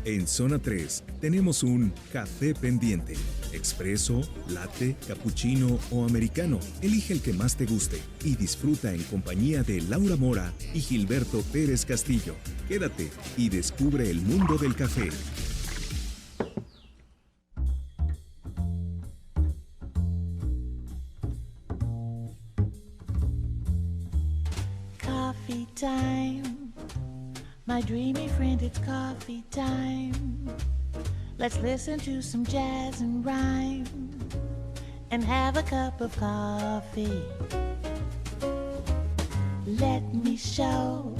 En Zona 3 tenemos un café pendiente. Expreso, latte, cappuccino o americano. Elige el que más te guste y disfruta en compañía de Laura Mora y Gilberto Pérez Castillo. Quédate y descubre el mundo del café. Coffee time. My dreamy friend, it's coffee time. Let's listen to some jazz and rhyme and have a cup of coffee. Let me show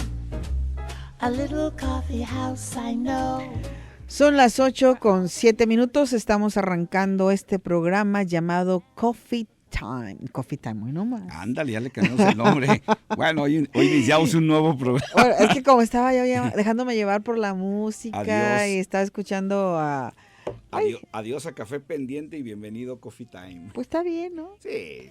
a little coffee house I know. Son las 8:07. Estamos arrancando este programa llamado Coffee Time. Coffee Time, muy nomás. Ándale, ya le cambiamos el nombre. Bueno, hoy iniciamos un nuevo programa. Bueno, es que como estaba yo dejándome llevar por la música Adiós. y estaba escuchando a... Adiós a Café Pendiente y bienvenido a Coffee Time. Pues está bien, ¿no? Sí,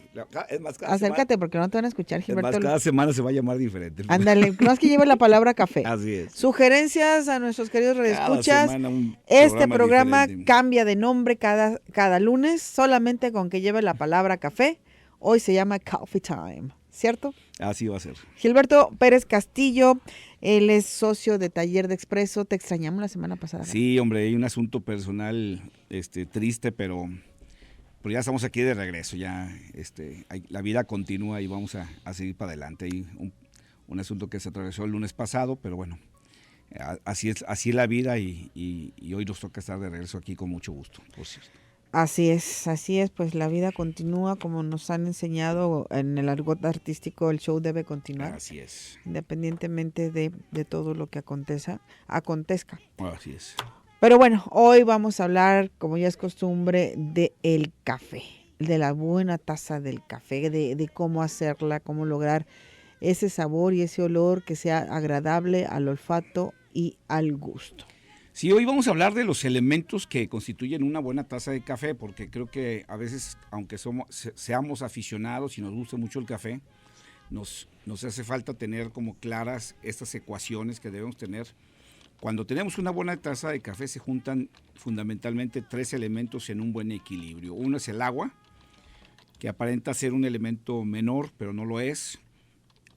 es más, cada Acércate porque no te van a escuchar, semana, Gilberto. es más, cada semana se va a llamar diferente. Ándale, no es que lleve la palabra café. Así es. Sugerencias a nuestros queridos radioescuchas. Cada semana un Este programa diferente. cambia de nombre cada lunes, solamente con que lleve la palabra café. Hoy se llama Coffee Time, ¿cierto? Así va a ser. Gilberto Pérez Castillo, él es socio de Taller de Expreso. Te extrañamos la semana pasada, ¿no? Sí, hombre, hay un asunto personal triste, pero ya estamos aquí de regreso. Ya la vida continúa y vamos a seguir para adelante. Hay un asunto que se atravesó el lunes pasado, pero bueno, así es la vida y hoy nos toca estar de regreso aquí con mucho gusto, por cierto. Así es, pues la vida continúa, como nos han enseñado en el argot artístico, el show debe continuar. Así es. Independientemente de todo lo que acontezca. Así es. Pero bueno, hoy vamos a hablar, como ya es costumbre, de el café, de la buena taza del café, de cómo hacerla, cómo lograr ese sabor y ese olor que sea agradable al olfato y al gusto. Sí, hoy vamos a hablar de los elementos que constituyen una buena taza de café, porque creo que a veces, aunque seamos aficionados y nos guste mucho el café, nos hace falta tener como claras estas ecuaciones que debemos tener. Cuando tenemos una buena taza de café se juntan fundamentalmente tres elementos en un buen equilibrio. Uno es el agua, que aparenta ser un elemento menor, pero no lo es.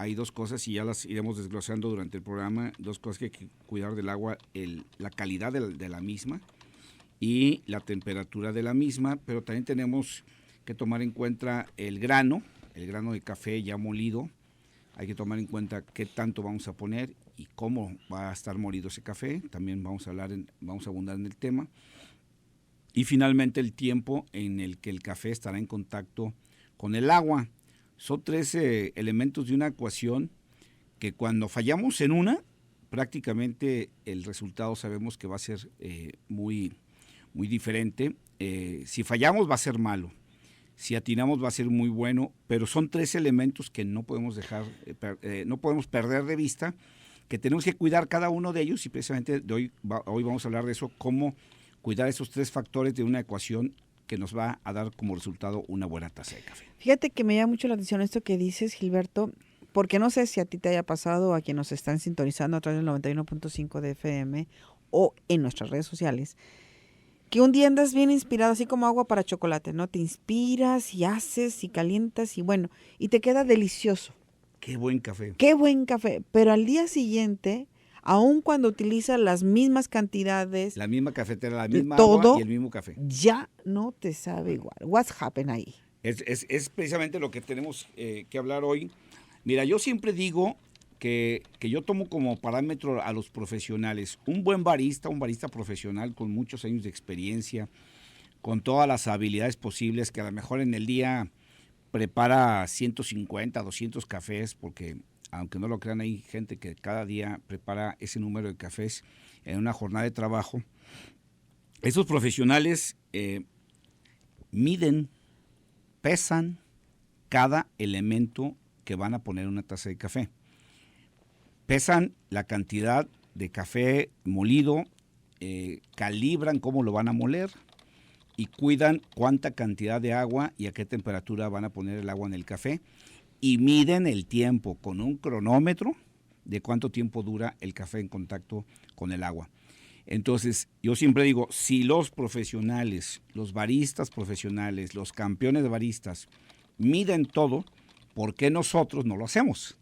Hay dos cosas y ya las iremos desglosando durante el programa, dos cosas que hay que cuidar del agua, la calidad de la misma y la temperatura de la misma, pero también tenemos que tomar en cuenta el grano de café ya molido, hay que tomar en cuenta qué tanto vamos a poner y cómo va a estar molido ese café, también vamos a abundar en el tema, y finalmente el tiempo en el que el café estará en contacto con el agua. Son tres elementos de una ecuación que cuando fallamos en una, prácticamente el resultado sabemos que va a ser muy, muy diferente. Si fallamos va a ser malo, si atinamos va a ser muy bueno, pero son tres elementos que no podemos no podemos perder de vista, que tenemos que cuidar cada uno de ellos y precisamente hoy vamos a hablar de eso, cómo cuidar esos tres factores de una ecuación que nos va a dar como resultado una buena taza de café. Fíjate que me llama mucho la atención esto que dices, Gilberto, porque no sé si a ti te haya pasado o a quienes nos están sintonizando a través del 91.5 de FM o en nuestras redes sociales, que un día andas bien inspirado, así como agua para chocolate, ¿no? Te inspiras y haces y calientas y bueno, y te queda delicioso. Qué buen café. Qué buen café, pero al día siguiente, aun cuando utilizas las mismas cantidades, la misma cafetera, la misma todo, agua y el mismo café, ya no te sabe igual. What's happened ahí? Es precisamente lo que tenemos que hablar hoy. Mira, yo siempre digo que yo tomo como parámetro a los profesionales. Un buen barista, un barista profesional con muchos años de experiencia, con todas las habilidades posibles, que a lo mejor en el día prepara 150, 200 cafés, porque aunque no lo crean, hay gente que cada día prepara ese número de cafés en una jornada de trabajo. Esos profesionales miden, pesan cada elemento que van a poner en una taza de café. Pesan la cantidad de café molido, calibran cómo lo van a moler y cuidan cuánta cantidad de agua y a qué temperatura van a poner el agua en el café y miden el tiempo con un cronómetro de cuánto tiempo dura el café en contacto con el agua. Entonces, yo siempre digo, si los profesionales, los baristas profesionales, los campeones de baristas miden todo, ¿por qué nosotros no lo hacemos?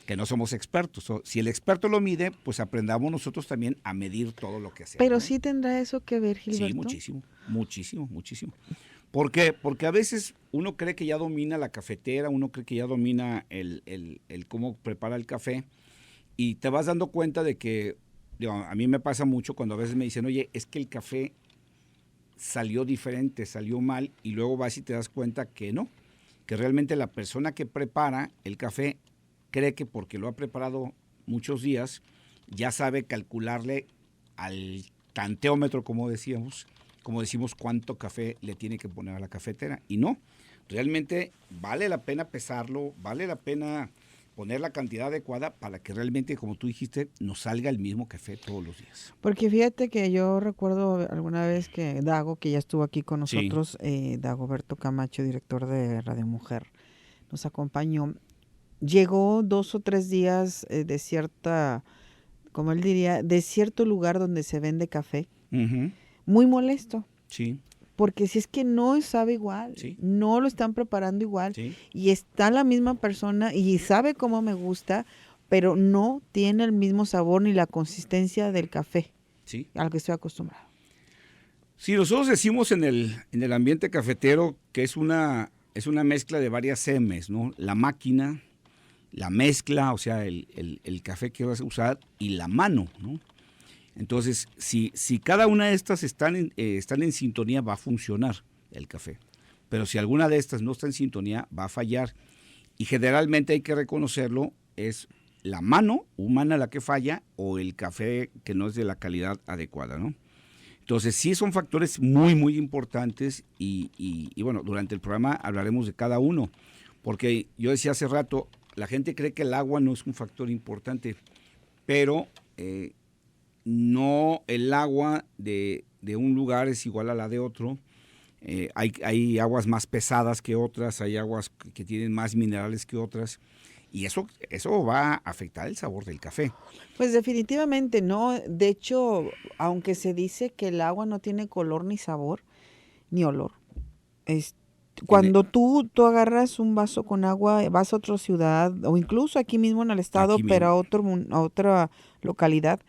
Que no somos expertos. Si el experto lo mide, pues aprendamos nosotros también a medir todo lo que hacemos. Pero ¿no? sí tendrá eso que ver, Gilberto. Sí, muchísimo, muchísimo, muchísimo. ¿Por qué? Porque a veces uno cree que ya domina la cafetera, uno cree que ya domina el cómo prepara el café, y te vas dando cuenta de que, digo, a mí me pasa mucho cuando a veces me dicen, oye, es que el café salió diferente, salió mal, y luego vas y te das cuenta que no, que realmente la persona que prepara el café cree que porque lo ha preparado muchos días, ya sabe calcularle al tanteómetro, como decimos, cuánto café le tiene que poner a la cafetera. Y no, realmente vale la pena pesarlo, vale la pena poner la cantidad adecuada para que realmente, como tú dijiste, nos salga el mismo café todos los días. Porque fíjate que yo recuerdo alguna vez que Dago, que ya estuvo aquí con nosotros, Dagoberto Camacho, director de Radio Mujer, nos acompañó. Llegó 2 o 3 días de cierta, como él diría, de cierto lugar donde se vende café, muy molesto. Sí. Porque si es que no sabe igual, Sí. no lo están preparando igual, Sí. y está la misma persona y sabe cómo me gusta, pero no tiene el mismo sabor ni la consistencia del café Sí. al que estoy acostumbrado. Sí, nosotros decimos en el ambiente cafetero que es una mezcla de varias M's, ¿no? La máquina, la mezcla, o sea, el café que vas a usar, y la mano, ¿no? Entonces, si cada una de estas están en sintonía, va a funcionar el café. Pero si alguna de estas no está en sintonía, va a fallar. Y generalmente hay que reconocerlo, es la mano humana la que falla o el café que no es de la calidad adecuada, ¿no? Entonces, sí son factores muy, muy importantes y bueno, durante el programa hablaremos de cada uno. Porque yo decía hace rato, la gente cree que el agua no es un factor importante, pero no el agua de un lugar es igual a la de otro. Hay aguas más pesadas que otras, hay aguas que tienen más minerales que otras, y eso va a afectar el sabor del café. Pues definitivamente no. De hecho, aunque se dice que el agua no tiene color ni sabor, ni olor. Cuando tú agarras un vaso con agua, vas a otra ciudad o incluso aquí mismo en el estado, Aquí pero mismo. a otra localidad,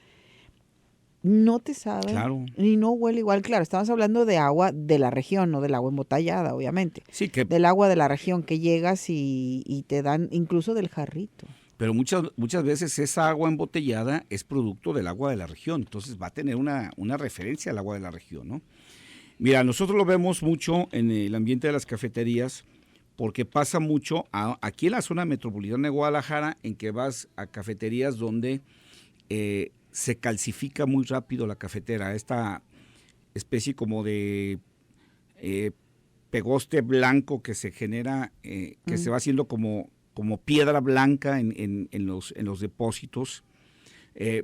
no te sabe, Claro. ni no huele igual. Claro, estamos hablando de agua de la región, no del agua embotellada, obviamente. Sí, que Del agua de la región que llegas y te dan incluso del jarrito. pero muchas veces esa agua embotellada es producto del agua de la región, entonces va a tener una referencia al agua de la región, ¿no? Mira, nosotros lo vemos mucho en el ambiente de las cafeterías, porque pasa mucho aquí en la zona metropolitana de Guadalajara, en que vas a cafeterías donde se calcifica muy rápido la cafetera, esta especie como de pegoste blanco que se genera, que se va haciendo como piedra blanca en los depósitos.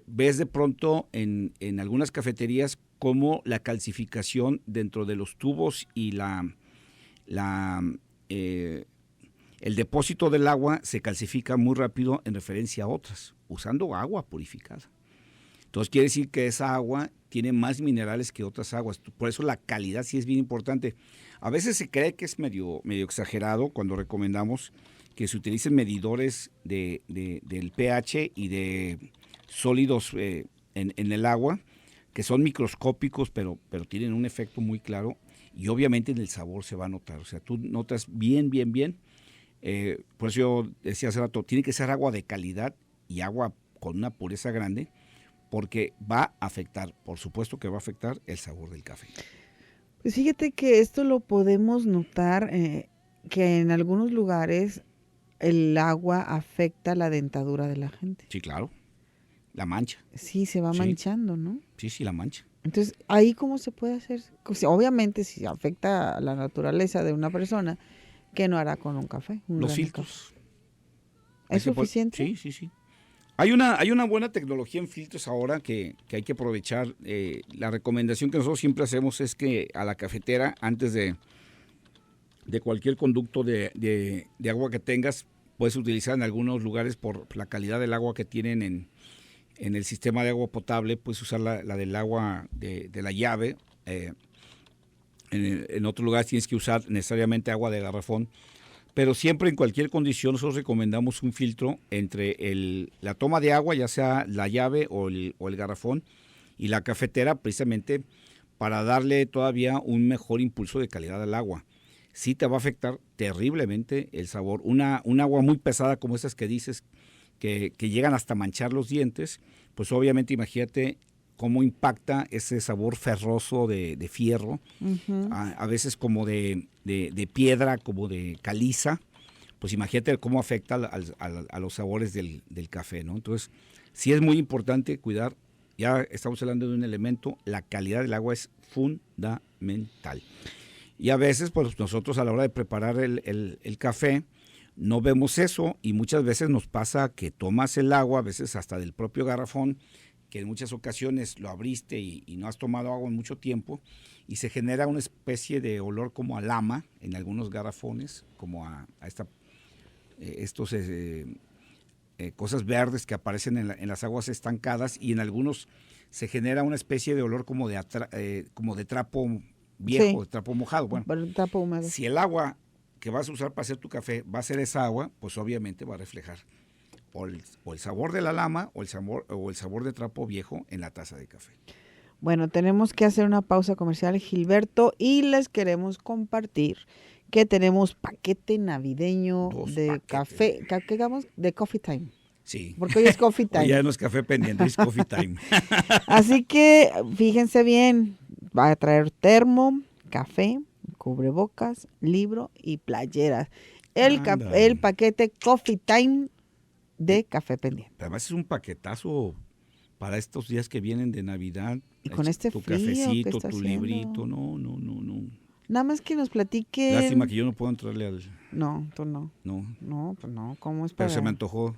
Ves de pronto en algunas cafeterías como la calcificación dentro de los tubos y el depósito del agua se calcifica muy rápido en referencia a otras, usando agua purificada. Entonces quiere decir que esa agua tiene más minerales que otras aguas. Por eso la calidad sí es bien importante. A veces se cree que es medio exagerado cuando recomendamos que se utilicen medidores del pH y de sólidos en el agua, que son microscópicos, pero tienen un efecto muy claro, y obviamente en el sabor se va a notar. O sea, tú notas bien. Por eso yo decía hace rato, tiene que ser agua de calidad y agua con una pureza grande, porque va a afectar, por supuesto que va a afectar el sabor del café. Pues fíjate que esto lo podemos notar, que en algunos lugares el agua afecta la dentadura de la gente. Sí, claro. La mancha. Sí, se va manchando, ¿no? Sí, la mancha. Entonces, ¿ahí cómo se puede hacer? Pues, obviamente, si afecta a la naturaleza de una persona, ¿qué no hará con un café? Los filtros. ¿Es suficiente? Sí. Hay una buena tecnología en filtros ahora que hay que aprovechar. La recomendación que nosotros siempre hacemos es que a la cafetera, antes de cualquier conducto de agua que tengas, puedes utilizar en algunos lugares por la calidad del agua que tienen en el sistema de agua potable, puedes usar la del agua de la llave. En otros lugares tienes que usar necesariamente agua de garrafón. Pero siempre, en cualquier condición, nosotros recomendamos un filtro entre la toma de agua, ya sea la llave o el garrafón, y la cafetera, precisamente para darle todavía un mejor impulso de calidad al agua. Sí te va a afectar terriblemente el sabor. Un agua muy pesada como esas que dices, que llegan hasta manchar los dientes, pues obviamente imagínate cómo impacta ese sabor ferroso de fierro, a veces como de piedra, como de caliza. Pues imagínate cómo afecta a los sabores del café, ¿no? Entonces, sí es muy importante cuidar, ya estamos hablando de un elemento, la calidad del agua es fundamental. Y a veces, pues nosotros a la hora de preparar el café, no vemos eso, y muchas veces nos pasa que tomas el agua, a veces hasta del propio garrafón, que en muchas ocasiones lo abriste y no has tomado agua en mucho tiempo, y se genera una especie de olor como a lama en algunos garrafones, como a estos cosas verdes que aparecen en las aguas estancadas, y en algunos se genera una especie de olor como de trapo viejo, de trapo mojado. Bueno, trapo húmedo. Si el agua que vas a usar para hacer tu café va a ser esa agua, pues obviamente va a reflejar o el sabor de la lama o el sabor de trapo viejo en la taza de café. Bueno, tenemos que hacer una pausa comercial, Gilberto, y les queremos compartir que tenemos paquete navideño de café, de Coffee Time. Sí. Porque hoy es Coffee Time. Hoy ya no es café pendiente, es Coffee Time. Así que fíjense bien, va a traer termo, café, cubrebocas, libro y playeras. El paquete Coffee Time de Café Pendiente. Además es un paquetazo para estos días que vienen de Navidad. Y con este tu frío cafecito, que está tu haciendo. librito, no. Nada más que nos platiquen. Lástima que yo no puedo entrarle al... No, tú no. No. No, pues no, ¿cómo es Pero para...? se me antojó.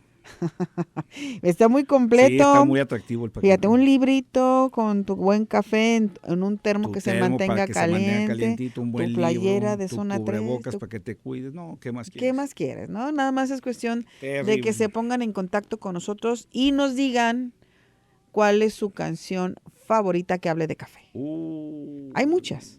Está muy completo. Sí, está muy atractivo el paquete. Fíjate, un librito con tu buen café en un termo Tu que se termo mantenga para que se mantenga caliente, calientito, un buen tu playera libro, de tu zona 3. cubrebocas para que te cuides. No, ¿qué más quieres? ¿Qué más quieres? ¿No? Nada más es cuestión de Terrible. que se pongan en contacto con nosotros y nos digan cuál es su canción favorita que hable de café. Hay muchas.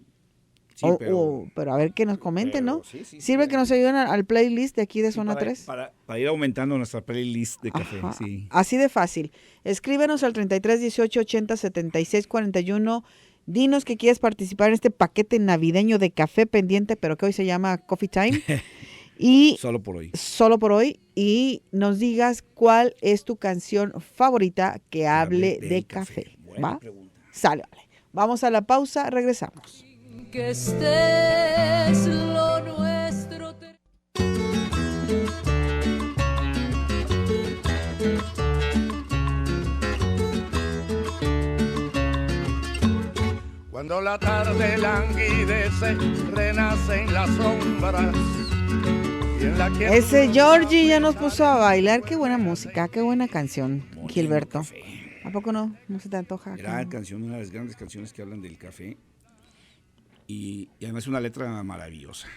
Sí, pero a ver que nos comenten, ¿no? Sí, Sirve que nos ayuden al playlist de aquí de Zona 3. Para ir aumentando nuestra playlist de café, Ajá, sí. así de fácil. Escríbenos al 33 18 80 76 41. Dinos que quieres participar en este paquete navideño de Café Pendiente, pero que hoy se llama Coffee Time. Y Solo por hoy. Solo por hoy. Y nos digas cuál es tu canción favorita que hable de café. Buena ¿Va? pregunta. Sale, vale. Vamos a la pausa, regresamos. Que estés lo nuestro. Cuando la tarde languidece, renacen las sombras. Y en la que Ese Georgie ya nos puso a bailar. Qué buena música, qué buena canción, Gilberto. Café. ¿A poco no? ¿No se te antoja? Gran canción, una de las grandes canciones que hablan del café. Y además una letra maravillosa.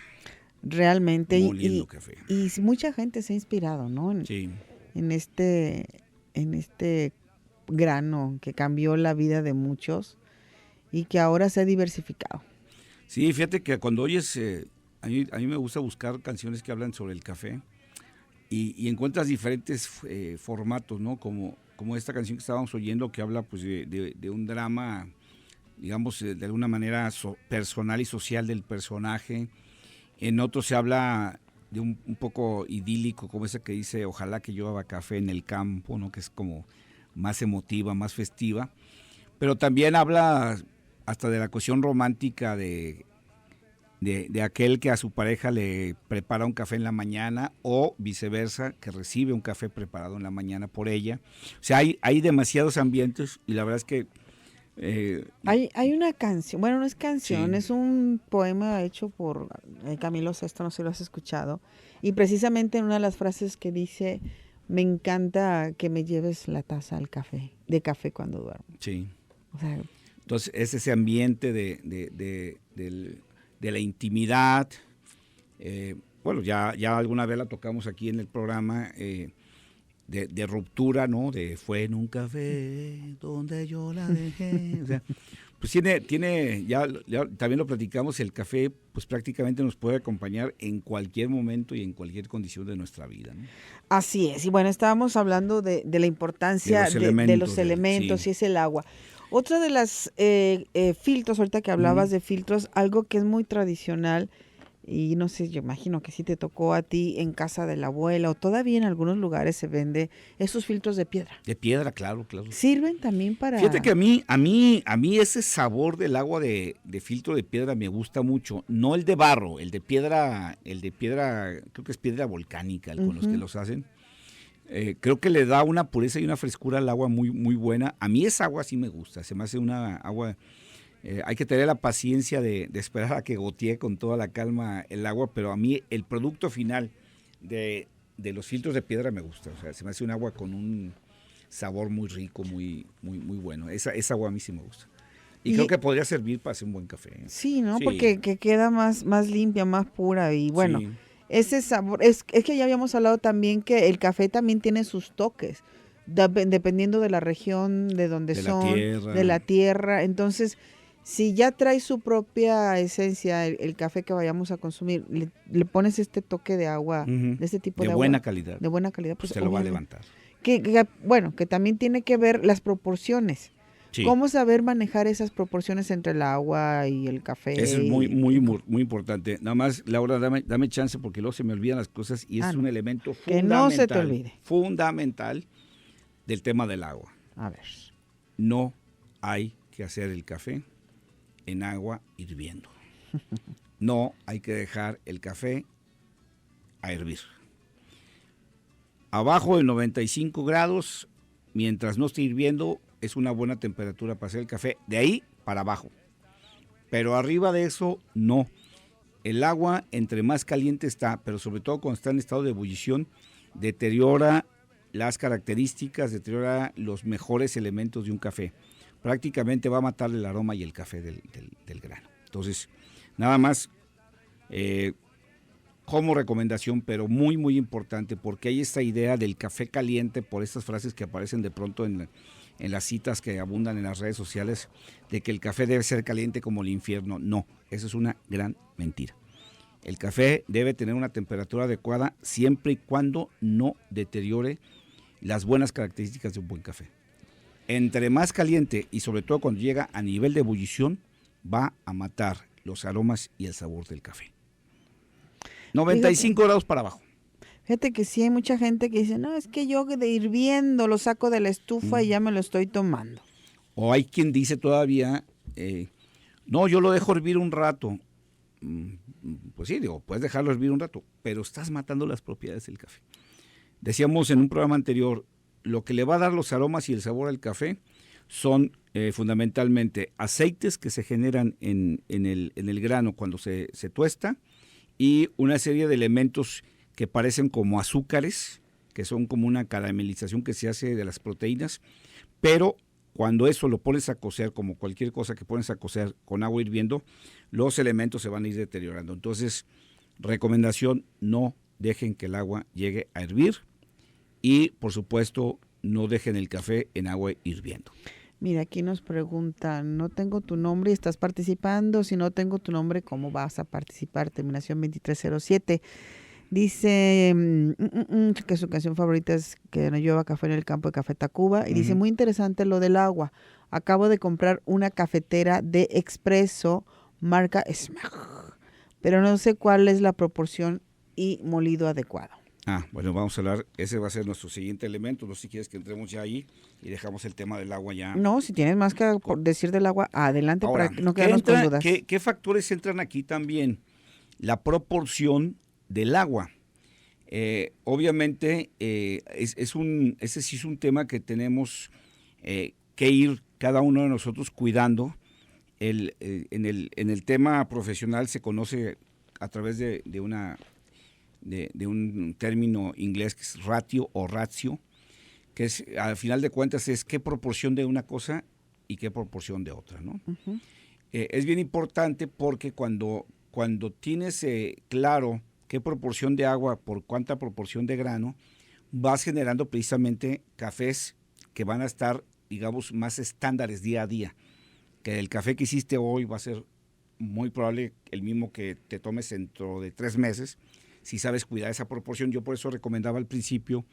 Realmente. Moliendo café. Y mucha gente se ha inspirado, ¿no? Sí. En este grano que cambió la vida de muchos y que ahora se ha diversificado. Sí, fíjate que cuando oyes, a mí me gusta buscar canciones que hablan sobre el café y encuentras diferentes formatos, ¿no? Como esta canción que estábamos oyendo que habla pues de un drama, digamos, de alguna manera personal y social del personaje. En otro se habla de un poco idílico, como esa que dice, ojalá que llueva café en el campo, ¿no? Que es como más emotiva, más festiva. Pero también habla hasta de la cuestión romántica de aquel que a su pareja le prepara un café en la mañana o viceversa, que recibe un café preparado en la mañana por ella. O sea, hay demasiados ambientes y la verdad es que... Hay una canción, bueno, no es canción, Sí. es un poema hecho por Camilo Sesto, no sé si lo has escuchado, y precisamente en una de las frases que dice, me encanta que me lleves la taza de café cuando duermo. Sí. O sea, Entonces es ese ambiente de la intimidad. Bueno, ya alguna vez la tocamos aquí en el programa. de ruptura, ¿no? De fue en un café donde yo la dejé. O sea, pues ya también lo platicamos, el café pues prácticamente nos puede acompañar en cualquier momento y en cualquier condición de nuestra vida, ¿no? Así es. Y bueno, estábamos hablando de la importancia de los elementos sí. y es el agua. Otra de las filtros, ahorita que hablabas de filtros, algo que es muy tradicional, y no sé, yo imagino que sí te tocó a ti en casa de la abuela, o todavía en algunos lugares se vende esos filtros de piedra. De piedra, claro. ¿Sirven también para...? Fíjate que a mí ese sabor del agua de filtro de piedra me gusta mucho, no el de barro, el de piedra, creo que es piedra volcánica con los que los hacen. Creo que le da una pureza y una frescura al agua muy, muy buena. A mí esa agua sí me gusta, se me hace una agua... hay que tener la paciencia de esperar a que gotee con toda la calma el agua, pero a mí el producto final de los filtros de piedra me gusta. O sea, se me hace un agua con un sabor muy rico, muy, muy, muy bueno. Esa agua a mí sí me gusta. Y creo que podría servir para hacer un buen café. Sí, ¿no? Sí. Porque que queda más limpia, más pura y bueno... Sí. Ese sabor, es que ya habíamos hablado también que el café también tiene sus toques, dependiendo de la región, de donde de la tierra. Entonces, si ya trae su propia esencia, el café que vayamos a consumir, le pones este toque de agua, de este tipo de agua. Buena calidad. De buena calidad. Pues se lo va a levantar. Bueno, que también tiene que ver las proporciones. Sí. ¿Cómo saber manejar esas proporciones entre el agua y el café? Eso es muy, muy, muy, muy importante. Nada más, Laura, dame chance porque luego se me olvidan las cosas y es un elemento fundamental. Que no se te olvide. Fundamental del tema del agua. A ver. No hay que hacer el café en agua hirviendo. No hay que dejar el café a hervir. Abajo de 95 grados, mientras no esté hirviendo, es una buena temperatura para hacer el café, de ahí para abajo. Pero arriba de eso, no. El agua, entre más caliente está, pero sobre todo cuando está en estado de ebullición, deteriora las características, deteriora los mejores elementos de un café. Prácticamente va a matar el aroma y el café del grano. Entonces, nada más como recomendación, pero muy, muy importante, porque hay esta idea del café caliente por estas frases que aparecen de pronto en las citas que abundan en las redes sociales, de que el café debe ser caliente como el infierno. No, eso es una gran mentira. El café debe tener una temperatura adecuada siempre y cuando no deteriore las buenas características de un buen café. Entre más caliente y sobre todo cuando llega a nivel de ebullición, va a matar los aromas y el sabor del café. 95 grados para abajo. Fíjate que sí hay mucha gente que dice, no, es que yo de hirviendo lo saco de la estufa y ya me lo estoy tomando. O hay quien dice todavía, no, yo lo dejo hervir un rato. Pues sí, digo, puedes dejarlo hervir un rato, pero estás matando las propiedades del café. Decíamos en un programa anterior, lo que le va a dar los aromas y el sabor al café son fundamentalmente aceites que se generan en el grano cuando se tuesta y una serie de elementos que parecen como azúcares, que son como una caramelización que se hace de las proteínas, pero cuando eso lo pones a cocer, como cualquier cosa que pones a cocer con agua hirviendo, los elementos se van a ir deteriorando. Entonces, recomendación, no dejen que el agua llegue a hervir y, por supuesto, no dejen el café en agua hirviendo. Mira, aquí nos preguntan, no tengo tu nombre y estás participando. Si no tengo tu nombre, ¿cómo vas a participar? Terminación 2307. Dice que su canción favorita es Que no llueva café en el campo de Café Tacuba. Y dice, muy interesante lo del agua. Acabo de comprar una cafetera de expreso marca Smeg, pero no sé cuál es la proporción y molido adecuado. Bueno, vamos a hablar, ese va a ser nuestro siguiente elemento. No sé si quieres que entremos ya ahí y dejamos el tema del agua ya. No, si tienes más que decir del agua, adelante. Ahora, para no quedarnos con dudas. ¿Qué factores entran aquí también? La proporción del agua. Obviamente, ese sí es un tema que tenemos que ir cada uno de nosotros cuidando. En el tema profesional se conoce a través de un término inglés que es ratio o ratio, que es, al final de cuentas, es qué proporción de una cosa y qué proporción de otra, ¿no? Uh-huh. Es bien importante porque cuando tienes claro qué proporción de agua por cuánta proporción de grano, vas generando precisamente cafés que van a estar, digamos, más estándares día a día. Que el café que hiciste hoy va a ser muy probable el mismo que te tomes dentro de 3 meses, si sabes cuidar esa proporción. Yo por eso recomendaba al principio,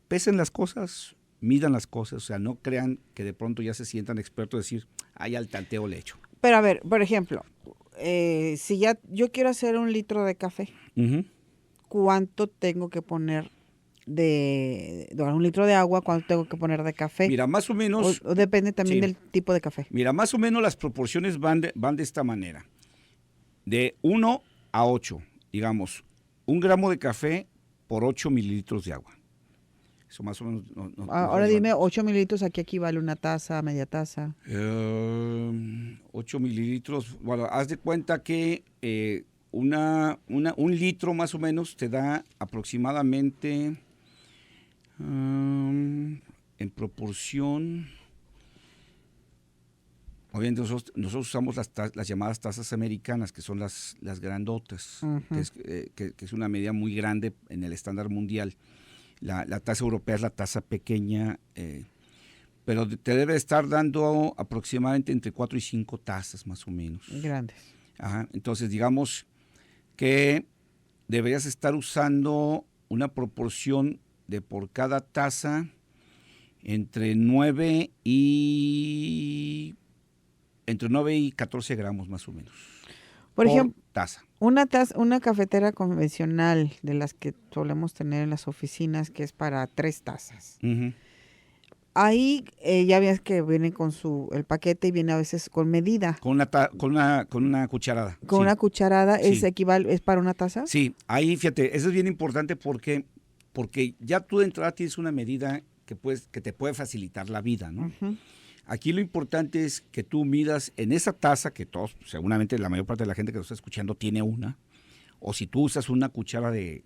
pesen las cosas, midan las cosas, o sea, no crean que de pronto ya se sientan expertos, decir, ay, al tanteo le echo. Pero a ver, por ejemplo, si ya yo quiero hacer 1 litro de café, ¿cuánto tengo que poner de 1 litro de agua? ¿Cuánto tengo que poner de café? Mira, más o menos... O depende también sí, del tipo de café. Mira, más o menos las proporciones van de esta manera. De 1 a 8, digamos, 1 gramo de café por 8 mililitros de agua. Eso más o menos... Ahora dime, 8 mililitros, aquí equivale 1 taza, media taza. 8 mililitros, bueno, haz de cuenta que 1 litro más o menos te da aproximadamente, en proporción, obviamente nosotros usamos las llamadas tazas americanas, que son las grandotas, que es una medida muy grande en el estándar mundial. La taza europea es la taza pequeña, pero te debe estar dando aproximadamente entre 4 y 5 tazas más o menos. Grandes. Ajá, entonces digamos que deberías estar usando una proporción de por cada taza entre 9 y 14 gramos más o menos. Por ejemplo, taza. Una cafetera convencional de las que solemos tener en las oficinas, que es para 3 tazas. Uh-huh. Ahí ya ves que viene con el paquete y viene a veces con medida. Con una cucharada. Con sí. una cucharada, Sí. ¿es para una taza? Sí, ahí fíjate, eso es bien importante porque ya tú de entrada tienes una medida que te puede facilitar la vida, ¿no? Uh-huh. Aquí lo importante es que tú midas en esa taza, que todos, seguramente la mayor parte de la gente que nos está escuchando tiene una, o si tú usas una cuchara de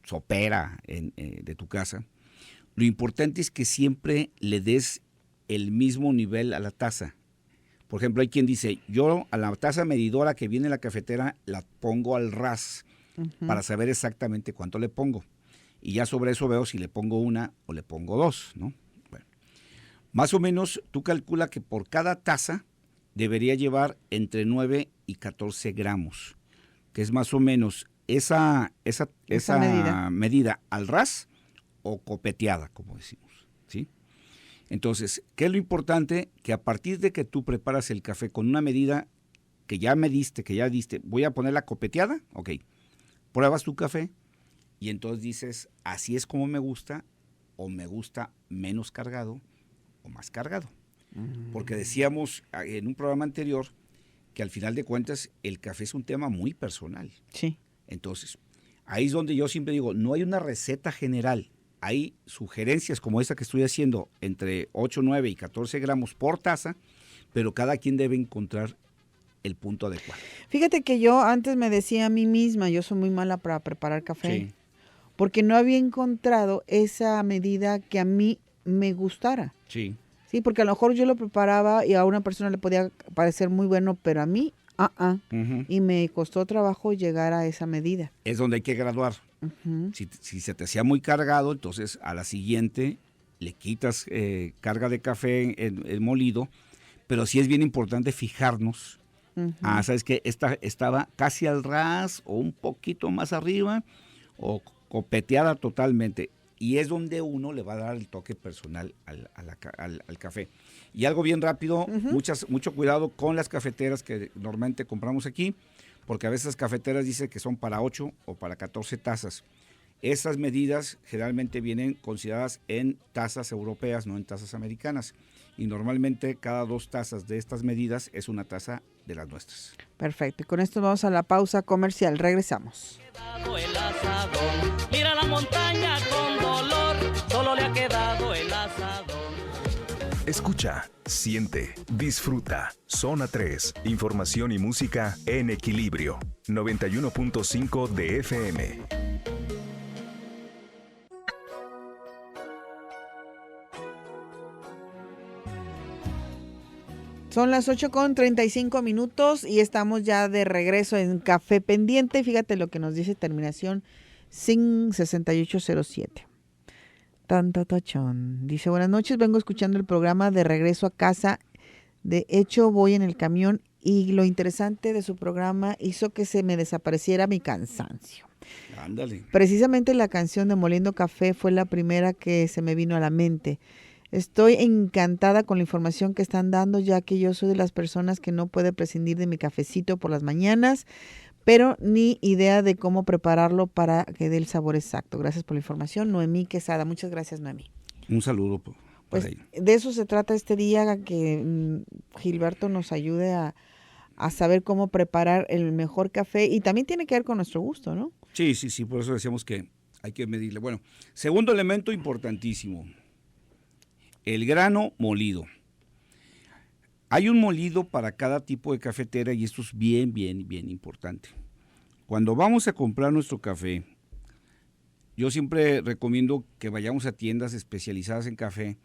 sopera de tu casa, lo importante es que siempre le des el mismo nivel a la taza. Por ejemplo, hay quien dice, yo a la taza medidora que viene en la cafetera la pongo al ras para saber exactamente cuánto le pongo. Y ya sobre eso veo si le pongo 1 o le pongo 2, ¿no? Bueno, más o menos tú calcula que por cada taza debería llevar entre 9 y 14 gramos, que es más o menos esa medida al ras o copeteada, como decimos, ¿sí? Entonces, ¿qué es lo importante? Que a partir de que tú preparas el café con una medida que ya mediste, que ya diste, voy a poner la copeteada, ok, pruebas tu café y entonces dices, así es como me gusta, o me gusta menos cargado o más cargado. Porque decíamos en un programa anterior que al final de cuentas el café es un tema muy personal. Sí. Entonces, ahí es donde yo siempre digo, no hay una receta general. Hay sugerencias como esta que estoy haciendo entre 8, 9 y 14 gramos por taza, pero cada quien debe encontrar el punto adecuado. Fíjate que yo antes me decía a mí misma, yo soy muy mala para preparar café, Sí. porque no había encontrado esa medida que a mí me gustara. Sí. Sí, porque a lo mejor yo lo preparaba y a una persona le podía parecer muy bueno, pero a mí, Uh-huh. y me costó trabajo llegar a esa medida. Es donde hay que graduar. Uh-huh. Si se te hacía muy cargado, entonces a la siguiente le quitas carga de café en molido, pero sí es bien importante fijarnos. Uh-huh. ¿Sabes qué? Esta estaba casi al ras o un poquito más arriba o copeteada totalmente. Y es donde uno le va a dar el toque personal al café. Y algo bien rápido, mucho cuidado con las cafeteras que normalmente compramos aquí, porque a veces las cafeteras dicen que son para 8 o para 14 tazas. Esas medidas generalmente vienen consideradas en tazas europeas, no en tazas americanas. Y normalmente cada 2 tazas de estas medidas es una taza de las nuestras. Perfecto. Y con esto vamos a la pausa comercial. Regresamos. El asadón. Mira la montaña con dolor, solo le ha quedado el asadón. Escucha, siente, disfruta. Zona 3, información y música en equilibrio. 91.5 de FM. Son las 8:35 y estamos ya de regreso en Café Pendiente. Fíjate lo que nos dice terminación SIN 6807. Tanta tachón. Dice, buenas noches, vengo escuchando el programa de regreso a casa. De hecho, voy en el camión y lo interesante de su programa hizo que se me desapareciera mi cansancio. Ándale. Precisamente la canción de Moliendo Café fue la primera que se me vino a la mente. Estoy encantada con la información que están dando, ya que yo soy de las personas que no puede prescindir de mi cafecito por las mañanas, pero ni idea de cómo prepararlo para que dé el sabor exacto. Gracias por la información, Noemí Quesada. Muchas gracias, Noemí. Un saludo Pues para ella. de eso se trata este día, que Gilberto nos ayude a saber cómo preparar el mejor café, y también tiene que ver con nuestro gusto, ¿no? Sí, por eso decíamos que hay que medirle. Bueno, segundo elemento importantísimo, el grano molido. Hay un molido para cada tipo de cafetera y esto es bien importante. Cuando vamos a comprar nuestro café, yo siempre recomiendo que vayamos a tiendas especializadas en café,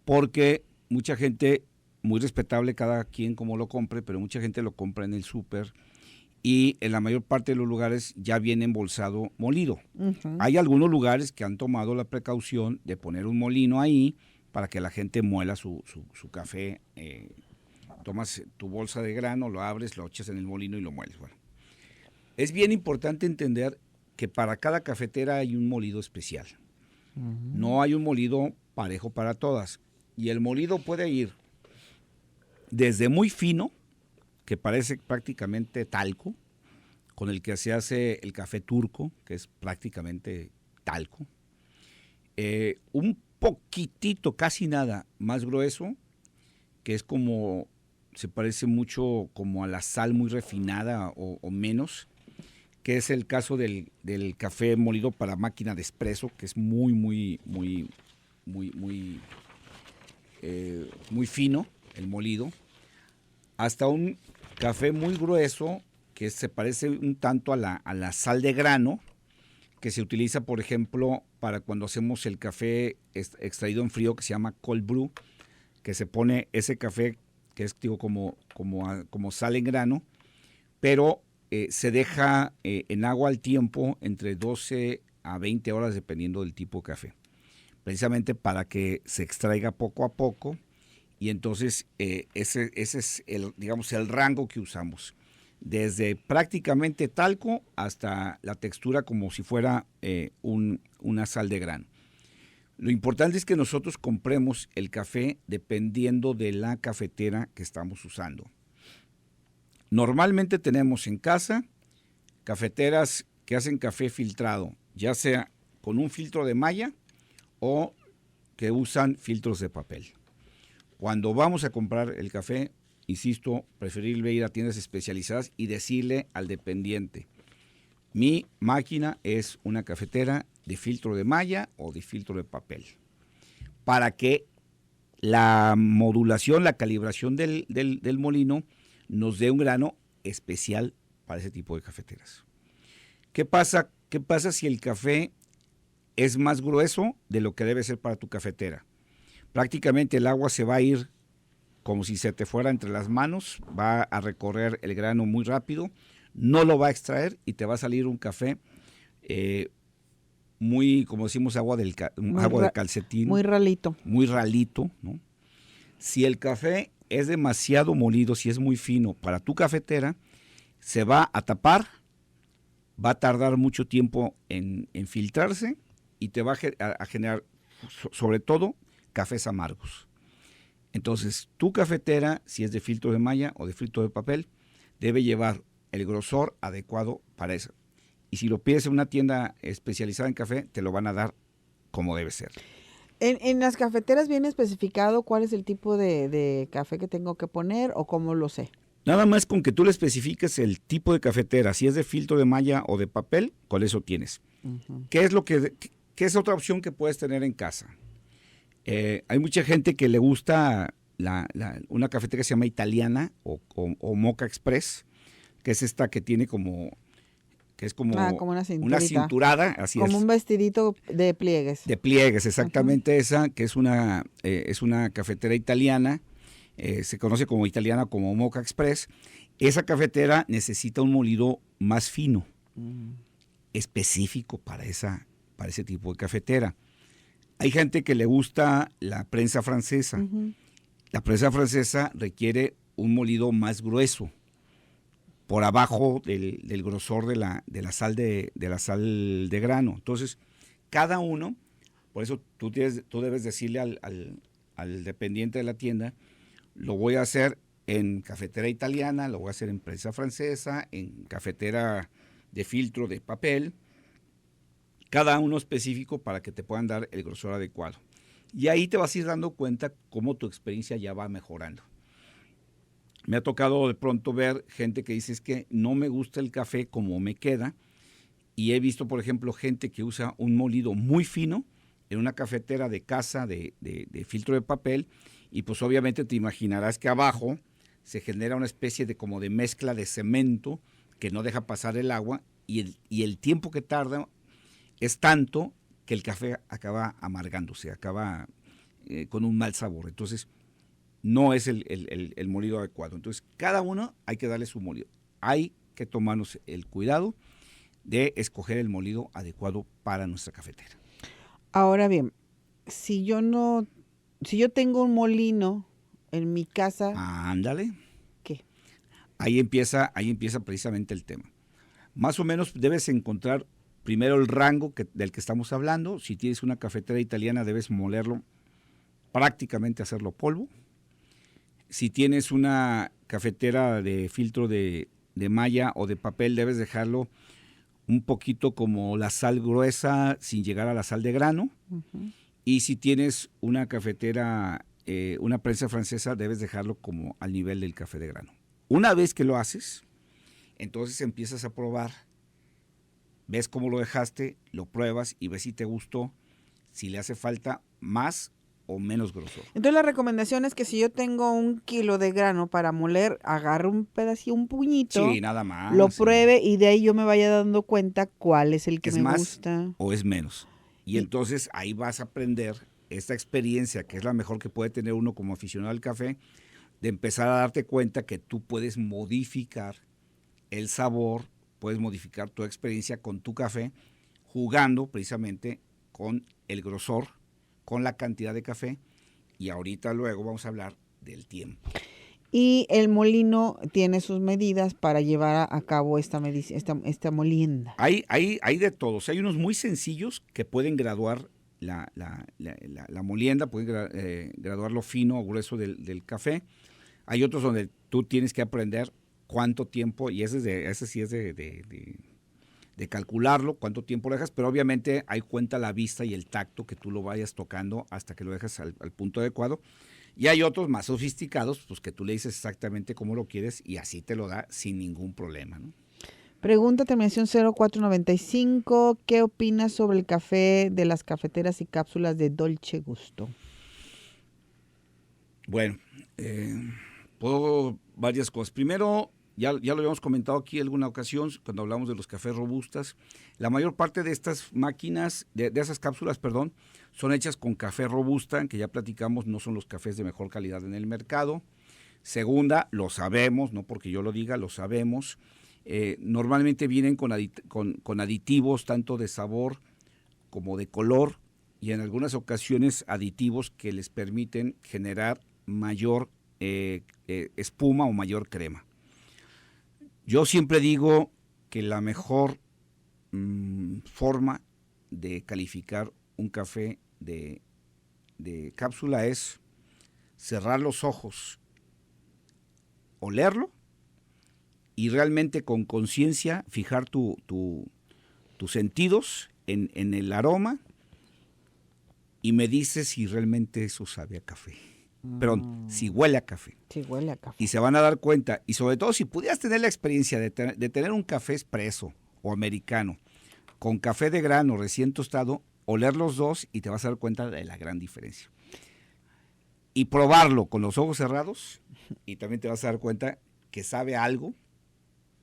porque mucha gente, muy respetable cada quien como lo compre, pero mucha gente lo compra en el súper y en la mayor parte de los lugares ya viene embolsado molido. Uh-huh. Hay algunos lugares que han tomado la precaución de poner un molino ahí para que la gente muela su café. Tomas tu bolsa de grano, lo abres, lo echas en el molino y lo mueles. Bueno, es bien importante entender que para cada cafetera hay un molido especial. Uh-huh. No hay un molido parejo para todas. Y el molido puede ir desde muy fino, que parece prácticamente talco, con el que se hace el café turco, que es prácticamente talco. Un poquitito, casi nada, más grueso, que es como, se parece mucho como a la sal muy refinada o menos, que es el caso del café molido para máquina de espresso, que es muy fino el molido, hasta un café muy grueso que se parece un tanto a la sal de grano, que se utiliza, por ejemplo, para cuando hacemos el café extraído en frío, que se llama cold brew, que se pone ese café que es como sal en grano, pero se deja en agua al tiempo entre 12 a 20 horas dependiendo del tipo de café, precisamente para que se extraiga poco a poco, y entonces ese es el rango que usamos, desde prácticamente talco hasta la textura como si fuera una sal de grano. Lo importante es que nosotros compremos el café dependiendo de la cafetera que estamos usando. Normalmente tenemos en casa cafeteras que hacen café filtrado, ya sea con un filtro de malla o que usan filtros de papel. Cuando vamos a comprar el café, insisto, preferible ir a tiendas especializadas y decirle al dependiente: mi máquina es una cafetera de filtro de malla o de filtro de papel, para que la modulación, la calibración del molino nos dé un grano especial para ese tipo de cafeteras. ¿Qué pasa si el café es más grueso de lo que debe ser para tu cafetera? Prácticamente el agua se va a ir como si se te fuera entre las manos, va a recorrer el grano muy rápido, no lo va a extraer y te va a salir un café muy, como decimos, agua de calcetín. Muy ralito. Muy ralito, ¿no? Si el café es demasiado molido, si es muy fino para tu cafetera, se va a tapar, va a tardar mucho tiempo en filtrarse y te va a generar, sobre todo, cafés amargos. Entonces, tu cafetera, si es de filtro de malla o de filtro de papel, debe llevar el grosor adecuado para eso. Y si lo pides en una tienda especializada en café, te lo van a dar como debe ser. ¿En las cafeteras viene especificado cuál es el tipo de café que tengo que poner o cómo lo sé? Nada más con que tú le especifiques el tipo de cafetera, si es de filtro de malla o de papel, con eso tienes. Uh-huh. ¿Qué es otra opción que puedes tener en casa? Hay mucha gente que le gusta una cafetera que se llama italiana o Moka Express, que es esta que tiene como una cinturada, así como un vestidito de pliegues. De pliegues, exactamente. Uh-huh. Esa, que es una cafetera italiana, se conoce como italiana, como Moka Express. Esa cafetera necesita un molido más fino, específico para ese tipo de cafetera. Hay gente que le gusta la prensa francesa. La prensa francesa requiere un molido más grueso, por abajo del grosor de la sal de grano. Entonces, cada uno, por eso tú debes decirle al dependiente de la tienda, lo voy a hacer en cafetera italiana, lo voy a hacer en prensa francesa, en cafetera de filtro de papel, cada uno específico para que te puedan dar el grosor adecuado. Y ahí te vas a ir dando cuenta cómo tu experiencia ya va mejorando. Me ha tocado de pronto ver gente que dice es que no me gusta el café como me queda, y he visto, por ejemplo, gente que usa un molido muy fino en una cafetera de casa de filtro de papel, y pues obviamente te imaginarás que abajo se genera una especie de como de mezcla de cemento que no deja pasar el agua, y el tiempo que tarda es tanto que el café acaba amargándose, acaba con un mal sabor. Entonces, no es el molido adecuado. Entonces, cada uno hay que darle su molido. Hay que tomarnos el cuidado de escoger el molido adecuado para nuestra cafetera. Ahora bien, si yo tengo un molino en mi casa, Ándale. ¿qué? Ahí empieza precisamente el tema. Más o menos debes encontrar primero el rango del que estamos hablando. Si tienes una cafetera italiana, debes molerlo, prácticamente hacerlo polvo. Si tienes una cafetera de filtro de malla o de papel, debes dejarlo un poquito como la sal gruesa sin llegar a la sal de grano. Y si tienes una cafetera, una prensa francesa, debes dejarlo como al nivel del café de grano. Una vez que lo haces, entonces empiezas a probar, ves cómo lo dejaste, lo pruebas y ves si te gustó, si le hace falta más o menos grosor. Entonces la recomendación es que si yo tengo 1 kilo de grano para moler, agarre un pedacito, un puñito, Sí, nada más. lo pruebe y de ahí yo me vaya dando cuenta cuál es el que ¿Es me más gusta. o es menos? Y entonces ahí vas a aprender esta experiencia, que es la mejor que puede tener uno como aficionado al café, de empezar a darte cuenta que tú puedes modificar el sabor, puedes modificar tu experiencia con tu café, jugando precisamente con el grosor, con la cantidad de café, y ahorita luego vamos a hablar del tiempo. Y el molino tiene sus medidas para llevar a cabo esta molienda. Hay de todos. Hay unos muy sencillos que pueden graduar la molienda, pueden graduar lo fino o grueso del café. Hay otros donde tú tienes que aprender cuánto tiempo, y ese sí es de calcularlo, cuánto tiempo lo dejas, pero obviamente hay cuenta la vista y el tacto que tú lo vayas tocando hasta que lo dejas al punto adecuado. Y hay otros más sofisticados, pues que tú le dices exactamente cómo lo quieres y así te lo da sin ningún problema, ¿no? Pregunta terminación 0495. ¿Qué opinas sobre el café de las cafeteras y cápsulas de Dolce Gusto? Bueno, puedo varias cosas. Primero, ya lo habíamos comentado aquí en alguna ocasión cuando hablamos de los cafés robustas. La mayor parte de estas máquinas, de esas cápsulas, perdón, son hechas con café robusta, que ya platicamos, no son los cafés de mejor calidad en el mercado. Segunda, lo sabemos, no porque yo lo diga, lo sabemos. Normalmente vienen con aditivos tanto de sabor como de color, y en algunas ocasiones aditivos que les permiten generar mayor espuma o mayor crema. Yo siempre digo que la mejor forma de calificar un café de cápsula es cerrar los ojos, olerlo y realmente con conciencia fijar tus sentidos en el aroma, y me dices si realmente eso sabe a café. Perdón, si huele a café. Sí, huele a café. Y se van a dar cuenta, y sobre todo si pudieras tener la experiencia de tener un café expreso o americano con café de grano recién tostado, oler los dos y te vas a dar cuenta de la gran diferencia. Y probarlo con los ojos cerrados y también te vas a dar cuenta que sabe a algo,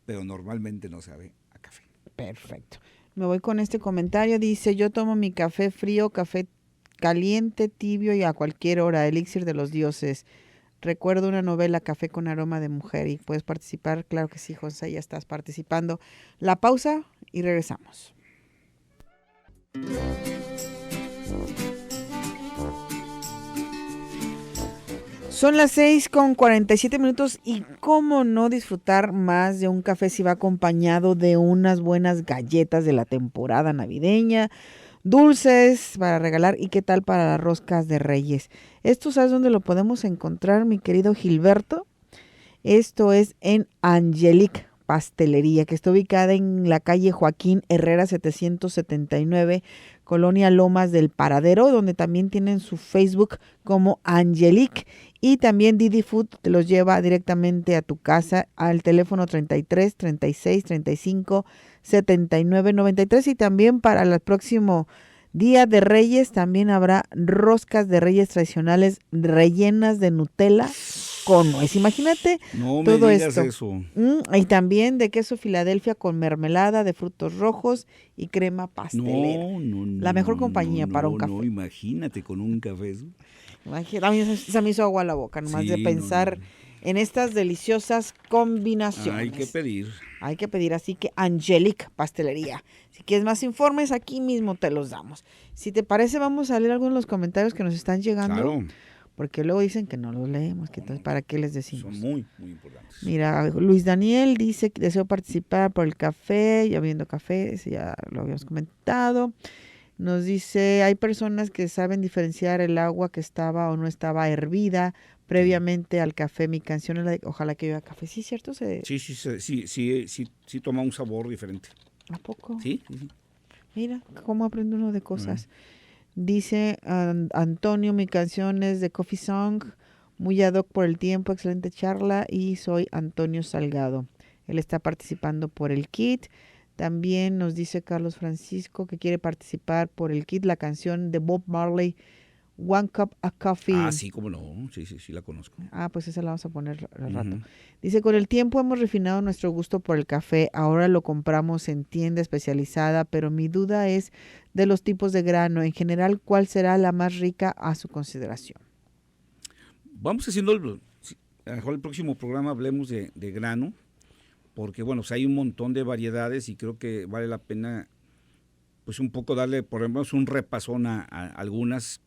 pero normalmente no sabe a café. Perfecto. Me voy con este comentario. Dice, yo tomo mi café frío, café caliente, tibio y a cualquier hora, elixir de los dioses. Recuerdo una novela, Café con aroma de mujer, y puedes participar. Claro que sí, José, ya estás participando. La pausa y regresamos. Son las 6:47 y cómo no disfrutar más de un café si va acompañado de unas buenas galletas de la temporada navideña, dulces para regalar y qué tal para las roscas de Reyes. ¿Esto sabes dónde lo podemos encontrar, mi querido Gilberto? Esto es en Angelique Pastelería, que está ubicada en la calle Joaquín Herrera 779, Colonia Lomas del Paradero, donde también tienen su Facebook como Angelique, y también Didi Food te los lleva directamente a tu casa al teléfono 33 36 35 79 93, y también para el próximo Día de Reyes también habrá roscas de Reyes tradicionales rellenas de Nutella con nuez. Imagínate No me todo digas esto. eso. Y también de queso Filadelfia con mermelada de frutos rojos y crema pastelera. No. La mejor compañía para un café. No, imagínate con un café eso. A mí se me hizo agua a la boca, nomás de Sí, pensar en estas deliciosas combinaciones. Hay que pedir. Hay que pedir, así que Angelique Pastelería. Si quieres más informes, aquí mismo te los damos. Si te parece, vamos a leer algunos de los comentarios que nos están llegando. Claro, Porque luego dicen que no los leemos, que entonces, ¿para qué les decimos? son muy, muy importantes. Mira, Luis Daniel dice que deseo participar por el café, ya viendo café, ese ya lo habíamos comentado. Nos dice, hay personas que saben diferenciar el agua que estaba o no estaba hervida previamente al café. Mi canción es la de Ojalá que llueva café. ¿Sí, cierto? Sí toma un sabor diferente. ¿A poco? Sí. Mira, cómo aprende uno de cosas. Dice Antonio, mi canción es de Coffee Song, muy ad hoc por el tiempo, excelente charla, y soy Antonio Salgado. Él está participando por el kit. También nos dice Carlos Francisco que quiere participar por el kit, la canción de Bob Marley, One Cup of Coffee. Ah, sí, cómo no. Sí, la conozco. Ah, pues esa la vamos a poner al rato. Dice, con el tiempo hemos refinado nuestro gusto por el café. Ahora lo compramos en tienda especializada, pero mi duda es de los tipos de grano. En general, ¿cuál será la más rica a su consideración? Vamos haciendo, a lo mejor el próximo programa hablemos de grano, porque bueno, pues hay un montón de variedades y creo que vale la pena pues un poco darle, por ejemplo, un repasón a algunas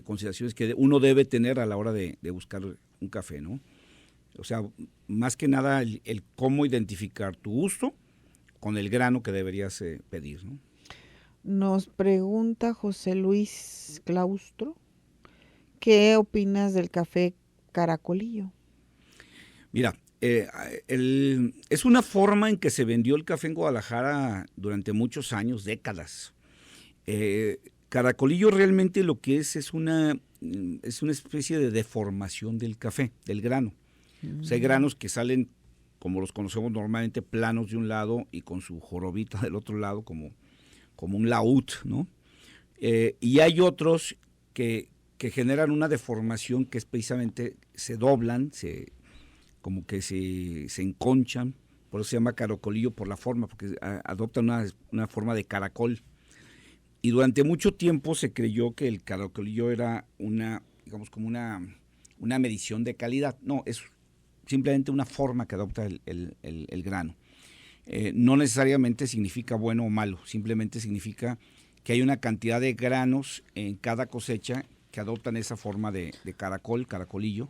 consideraciones que uno debe tener a la hora de buscar un café, ¿no? O sea, más que nada el cómo identificar tu gusto con el grano que deberías pedir, ¿no? Nos pregunta José Luis Claustro, ¿qué opinas del café caracolillo? Mira, es una forma en que se vendió el café en Guadalajara durante muchos años, décadas. Caracolillo realmente lo que es una especie de deformación del café, del grano. O sea, hay granos que salen, como los conocemos normalmente, planos de un lado y con su jorobita del otro lado, como un laúd, ¿no? Y hay otros que generan una deformación que es precisamente, se doblan, como que se enconchan, por eso se llama caracolillo por la forma, porque adoptan una forma de caracol. Y durante mucho tiempo se creyó que el caracolillo era digamos como una medición de calidad. No, es simplemente una forma que adopta el grano. No necesariamente significa bueno o malo, simplemente significa que hay una cantidad de granos en cada cosecha que adoptan esa forma de caracolillo,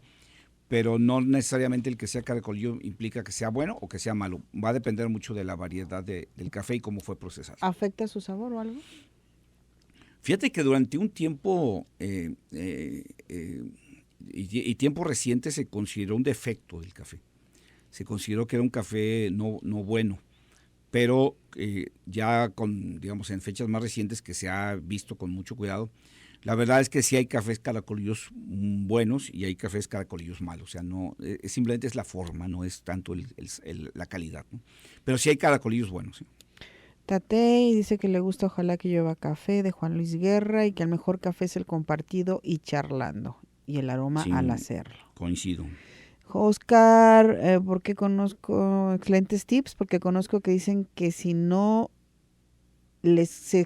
pero no necesariamente el que sea caracolillo implica que sea bueno o que sea malo. Va a depender mucho de la variedad del café y cómo fue procesado. ¿Afecta su sabor o algo? Fíjate que durante un tiempo y tiempo reciente se consideró un defecto del café. Se consideró que era un café no bueno, pero ya digamos, en fechas más recientes que se ha visto con mucho cuidado, la verdad es que sí hay cafés caracolillos buenos y hay cafés caracolillos malos. O sea, no, simplemente es la forma, no es tanto la calidad, ¿no? Pero sí hay caracolillos buenos, ¿sí? Tatey dice que le gusta Ojalá que llueva café de Juan Luis Guerra y que el mejor café es el compartido y charlando y el aroma Sí, al hacerlo. Coincido. Oscar, porque conozco excelentes tips, porque conozco que dicen que si no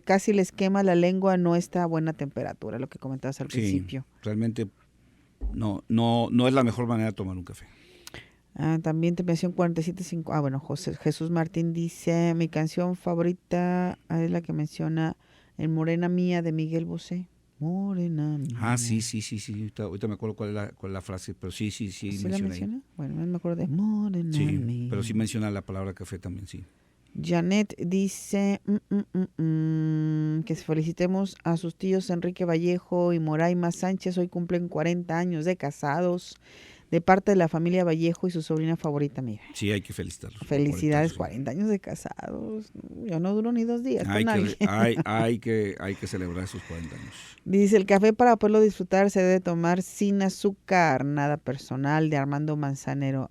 casi les quema la lengua, no está a buena temperatura, lo que comentabas al principio. Realmente no es la mejor manera de tomar un café. También te menciono 47.5. Bueno, Jesús Martín dice, mi canción favorita es la que menciona El Morena Mía de Miguel Bosé. Morena mía. Ah, sí. Ahorita me acuerdo cuál es la frase, pero sí ¿Sí la menciona ahí. menciona? Bueno, me acuerdo de Morena Sí, mía. pero sí menciona la palabra café también, sí. Janet dice que felicitemos a sus tíos Enrique Vallejo y Moraima Sánchez. Hoy cumplen 40 años de casados de parte de la familia Vallejo y su sobrina favorita, mira. Sí, hay que felicitarlos. Felicidades, 40 40 años de casados. Yo no duro ni 2 días Hay con alguien. hay que celebrar esos 40 años. Dice, el café para poderlo disfrutar se debe tomar sin azúcar, nada personal, de Armando Manzanero.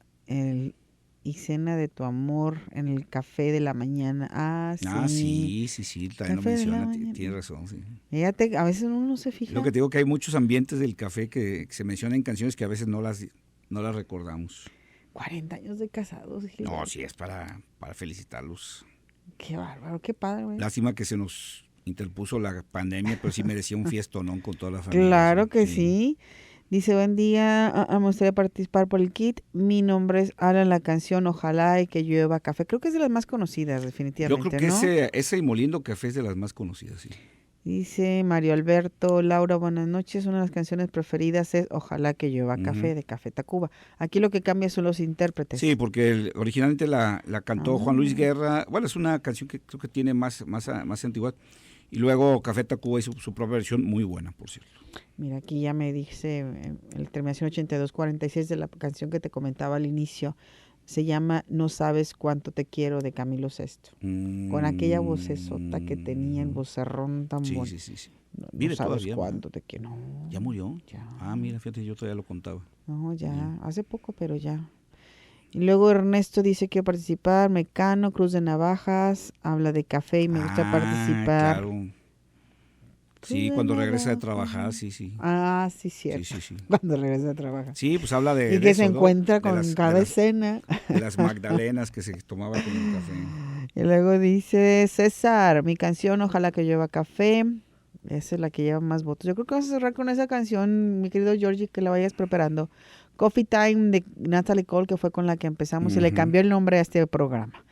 Y cena de tu amor en el café de la mañana. Ah, sí. Sí, también lo Café de la menciona, mañana. tiene razón, sí. Fíjate, a veces uno no se fija. Lo que te digo que hay muchos ambientes del café que se mencionan en canciones que a veces no las recordamos. 40 años de casados. Gilberto. No, sí, es para felicitarlos. Qué bárbaro, qué padre, güey. Lástima que se nos interpuso la pandemia, pero sí merecía un fiestonón con toda la familia. Claro que sí. Dice, buen día, me gustaría participar por el kit. Mi nombre es Alan, la canción Ojalá y que llueva café. Creo que es de las más conocidas, Yo definitivamente, creo que ¿no? ese y Moliendo Café es de las más conocidas, sí. Dice Mario Alberto, Laura, buenas noches. Una de las canciones preferidas es Ojalá que llueva café, Ujú. de Café Tacuba. Aquí lo que cambia son los intérpretes. Sí, porque originalmente la cantó Juan Luis Ah. Guerra. Bueno, es una canción que creo que tiene más antigüedad. Y luego Café Tacuba hizo su propia versión, muy buena, por cierto. Mira, aquí ya me dice el terminación 8246 de la canción que te comentaba al inicio. Se llama No sabes cuánto te quiero, de Camilo Sesto. Con aquella vocesota que tenía, el vocerrón tan Sí, bueno. sí. No Vive sabes todavía, cuánto te quiero. No, ¿Ya murió? ya. Ah, mira, fíjate, yo todavía lo contaba. No, ya. Bien. Hace poco, pero ya. Y luego Ernesto dice que participar. Mecano, Cruz de Navajas. Habla de café y me gusta participar. Claro. Cruz Sí, de cuando regresa de Navajas. trabajar, sí. Ah, sí, cierto. Sí. Cuando regresa a trabajar. Sí, pues habla de Y que eso, se ¿no? encuentra De con las- cada de las- escena. de las magdalenas que se tomaba con el café. Y luego dice César, mi canción Ojalá que llueva café. Esa es la que lleva más votos. Yo creo que vamos a cerrar con esa canción, mi querido Georgie, que la vayas preparando. Coffee Time de Natalie Cole, que fue con la que empezamos y le Ujú. cambió el nombre a este programa.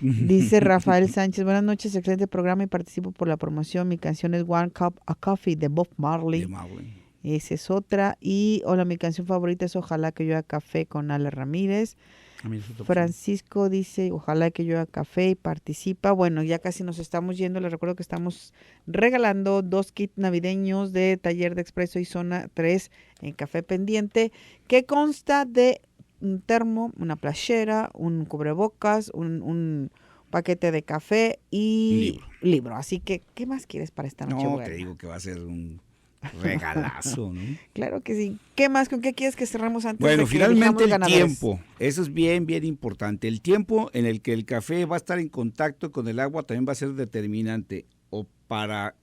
Dice Rafael Sánchez, buenas noches, excelente programa y participo por la promoción. Mi canción es One Cup of Coffee de Bob Marley. De Marley. Esa es otra. Y hola, mi canción favorita es Ojalá que llueva café con Ale Ramírez. Ah, mira, eso está Francisco dice, ojalá que llueva café y participa. Bueno, ya casi nos estamos yendo. Les recuerdo que estamos regalando 2 kits navideños de Taller de Expreso y Zona 3 en Café Pendiente, que consta de un termo, una playera, un cubrebocas, un paquete de café y libro. Así que, ¿qué más quieres para esta noche? No, te digo que va a ser un regalazo, ¿no? Claro que sí. ¿Qué más? ¿Con qué quieres que cerremos antes Bueno, de que finalmente elijamos el ganadores? tiempo. Eso es bien importante. El tiempo en el que el café va a estar en contacto con el agua también va a ser determinante. O para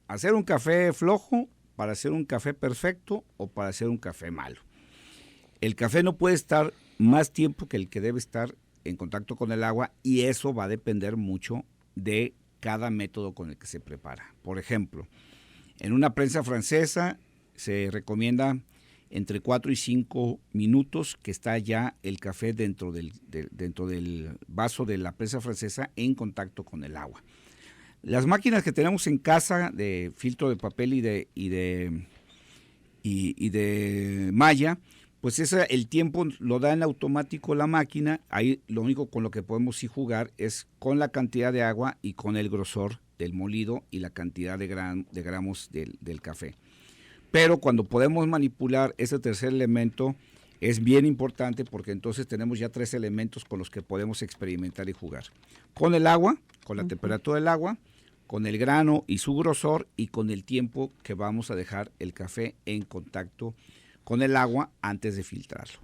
hacer un café flojo, para hacer un café perfecto o para hacer un café malo. El café no puede estar más tiempo que el que debe estar en contacto con el agua y eso va a depender mucho de cada método con el que se prepara. Por ejemplo, en una prensa francesa se recomienda entre 4 y 5 minutos que está ya el café dentro del vaso de la prensa francesa en contacto con el agua. Las máquinas que tenemos en casa de filtro de papel y de malla, pues el tiempo lo da en automático la máquina. Ahí lo único con lo que podemos sí jugar es con la cantidad de agua y con el grosor del molido y la cantidad de gramos del café. Pero cuando podemos manipular ese tercer elemento es bien importante porque entonces tenemos ya 3 elementos con los que podemos experimentar y jugar. Con el agua, con la temperatura del agua, con el grano y su grosor y con el tiempo que vamos a dejar el café en contacto con el agua antes de filtrarlo.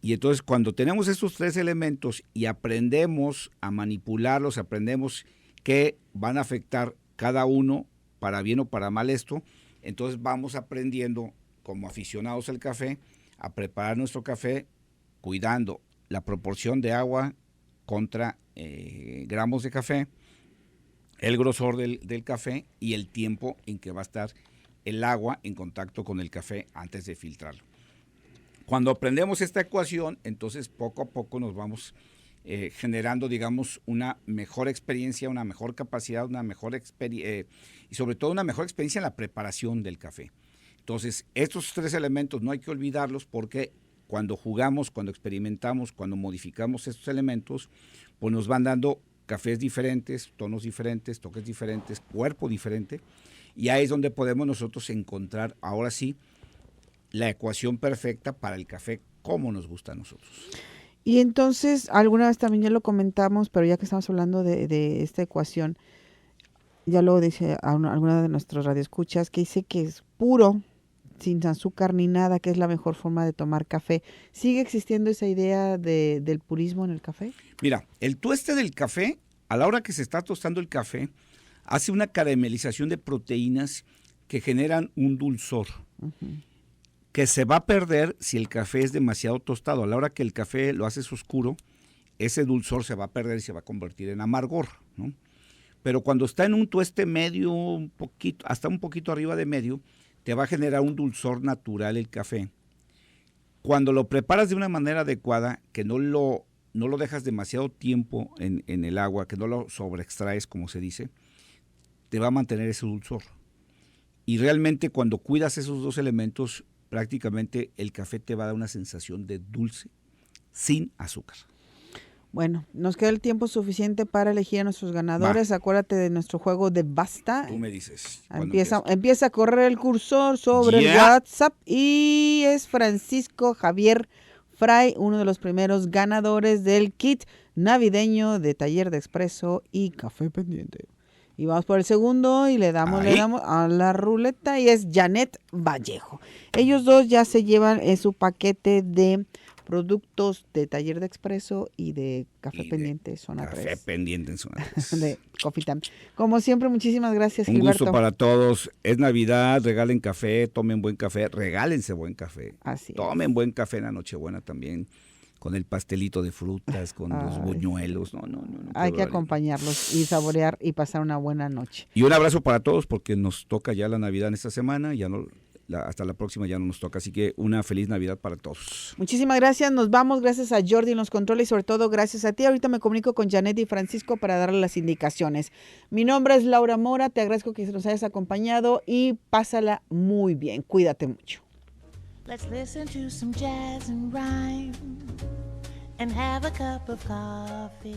Y entonces cuando tenemos estos 3 elementos y aprendemos a manipularlos, aprendemos que van a afectar cada uno para bien o para mal esto, entonces vamos aprendiendo como aficionados al café a preparar nuestro café cuidando la proporción de agua contra gramos de café, el grosor del café y el tiempo en que va a estar el agua en contacto con el café antes de filtrarlo. Cuando aprendemos esta ecuación, entonces poco a poco nos vamos generando, digamos, una mejor experiencia, una mejor capacidad, una mejor y sobre todo una mejor experiencia en la preparación del café. Entonces, estos 3 elementos no hay que olvidarlos porque cuando jugamos, cuando experimentamos, cuando modificamos estos elementos, pues nos van dando cafés diferentes, tonos diferentes, toques diferentes, cuerpo diferente, y ahí es donde podemos nosotros encontrar, ahora sí, la ecuación perfecta para el café como nos gusta a nosotros. Y entonces, alguna vez también ya lo comentamos, pero ya que estamos hablando de esta ecuación, ya lo dice alguna de nuestros radioescuchas, que dice que es puro, sin azúcar ni nada, que es la mejor forma de tomar café. ¿Sigue existiendo esa idea del purismo en el café? Mira, el tueste del café, a la hora que se está tostando el café, hace una caramelización de proteínas que generan un dulzor, que se va a perder si el café es demasiado tostado. A la hora que el café lo haces oscuro, ese dulzor se va a perder y se va a convertir en amargor, ¿no? Pero cuando está en un tueste medio, un poquito, hasta un poquito arriba de medio, te va a generar un dulzor natural el café. Cuando lo preparas de una manera adecuada, que no lo dejas demasiado tiempo en el agua, que no lo sobreextraes, como se dice, te va a mantener ese dulzor. Y realmente cuando cuidas esos 2 elementos, prácticamente el café te va a dar una sensación de dulce sin azúcar. Bueno, nos queda el tiempo suficiente para elegir a nuestros ganadores. Acuérdate de nuestro juego de Basta. Tú me dices. Empieza a correr el cursor sobre el WhatsApp y es Francisco Javier Fray, uno de los primeros ganadores del kit navideño de Taller de Expreso y Café Pendiente. Y vamos por el segundo y le damos a la ruleta y es Janet Vallejo. Ellos 2 ya se llevan su paquete de productos de Taller de Expreso y de Café Pendiente Zona 3. Café Pendiente en Zona 3. De Coffee Time. Como siempre, muchísimas gracias, Un Gilberto. gusto para todos. Es Navidad, regalen café, tomen buen café, regálense buen café. Así tomen buen café en la Nochebuena también, con el pastelito de frutas, con los buñuelos. No, hay que acompañarlos y saborear y pasar una buena noche. Y un abrazo para todos porque nos toca ya la Navidad en esta semana, ya no... hasta la próxima ya no nos toca, así que una feliz Navidad para todos. Muchísimas gracias, nos vamos, gracias a Jordi en los controles y sobre todo gracias a ti. Ahorita me comunico con Janet y Francisco para darle las indicaciones. Mi nombre es Laura Mora, te agradezco que nos hayas acompañado y pásala muy bien, cuídate mucho. Let's listen to some jazz and rhyme and have a cup of coffee.